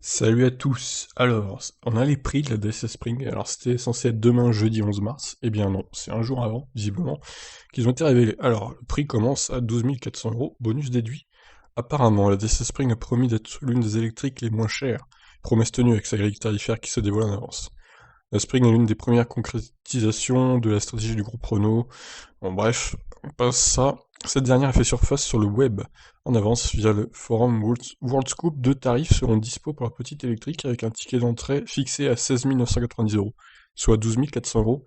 Salut à tous. Alors, on a les prix de la Dacia Spring. Alors, c'était censé être demain, jeudi 11 mars. Eh bien non, c'est un jour avant, visiblement, qu'ils ont été révélés. Alors, le prix commence à 12 400 euros, bonus déduit. Apparemment, la Dacia Spring a promis d'être l'une des électriques les moins chères. Promesse tenue avec sa grille tarifaire qui se dévoile en avance. La Spring est l'une des premières concrétisations de la stratégie du groupe Renault. Bon bref, on passe ça. Cette dernière a fait surface sur le web en avance via le forum WorldScoop. Deux tarifs seront dispo pour la petite électrique avec un ticket d'entrée fixé à 16 990 euros, soit 12 400 euros,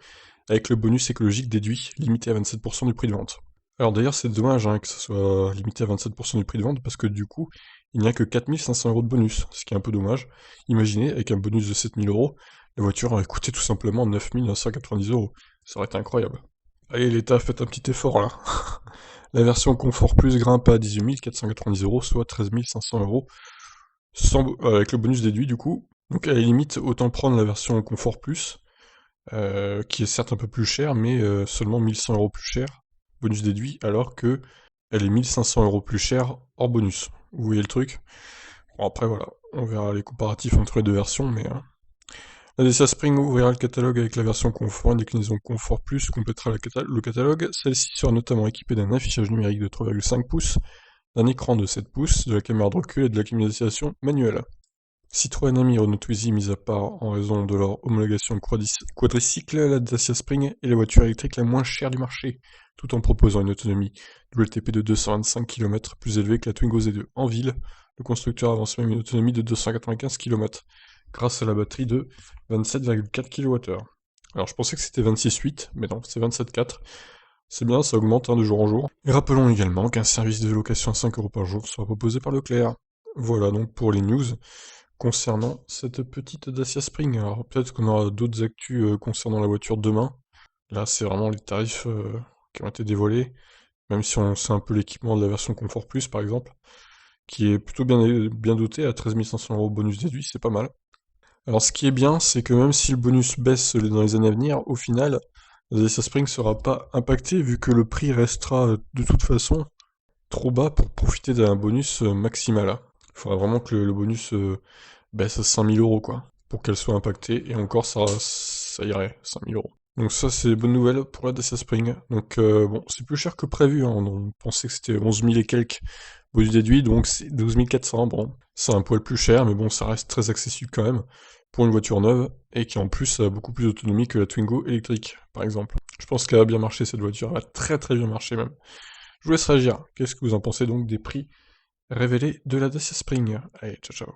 avec le bonus écologique déduit, limité à 27% du prix de vente. Alors d'ailleurs c'est dommage que ce soit limité à 27% du prix de vente parce que du coup il n'y a que 4 500 euros de bonus, ce qui est un peu dommage. Imaginez, avec un bonus de 7 000 euros, la voiture aurait coûté tout simplement 9 990 euros. Ça aurait été incroyable. Allez, l'État, faites un petit effort là. La version Confort Plus grimpe à 18 490 euros, soit 13 500 euros, avec le bonus déduit du coup. Donc à la limite, autant prendre la version Confort Plus, qui est certes un peu plus chère, mais seulement 1100 euros plus chère, bonus déduit, alors que elle est 1500 euros plus chère hors bonus. Vous voyez le truc? Bon, après voilà, on verra les comparatifs entre les deux versions, mais la Dacia Spring ouvrira le catalogue avec la version confort, une déclinaison confort plus complétera le catalogue. Celle-ci sera notamment équipée d'un affichage numérique de 3,5 pouces, d'un écran de 7 pouces, de la caméra de recul et de la climatisation manuelle. Citroën Ami et Renault Twizy mis à part en raison de leur homologation quadricycle, la Dacia Spring est la voiture électrique la moins chère du marché, tout en proposant une autonomie WLTP de 225 km plus élevée que la Twingo Z2. En ville, le constructeur avance même une autonomie de 295 km, grâce à la batterie de 27,4 kWh. Alors je pensais que c'était 26,8, mais non, c'est 27,4. C'est bien, ça augmente de jour en jour. Et rappelons également qu'un service de location à 5 euros par jour sera proposé par Leclerc. Voilà donc pour les news concernant cette petite Dacia Spring. Alors peut-être qu'on aura d'autres actus concernant la voiture demain. Là, c'est vraiment les tarifs qui ont été dévoilés, même si on sait un peu l'équipement de la version Confort Plus par exemple, qui est plutôt bien doté à 13 500 euros bonus déduit, c'est pas mal. Alors ce qui est bien, c'est que même si le bonus baisse dans les années à venir, au final, la Dacia Spring sera pas impacté vu que le prix restera de toute façon trop bas pour profiter d'un bonus maximal. Il faudra vraiment que le bonus baisse à 5000 euros quoi, pour qu'elle soit impactée, et encore ça irait, 5000 euros. Donc ça c'est bonne nouvelle pour la Dacia Spring. Donc bon, c'est plus cher que prévu, hein. On pensait que c'était 11 000 et quelques bonus déduits, donc c'est 12 400, bon, c'est un poil plus cher, mais bon, ça reste très accessible quand même, pour une voiture neuve, et qui en plus a beaucoup plus d'autonomie que la Twingo électrique, par exemple. Je pense qu'elle a bien marché cette voiture, elle a très très bien marché même. Je vous laisse réagir, qu'est-ce que vous en pensez donc des prix révélés de la Dacia Spring? Allez, ciao ciao.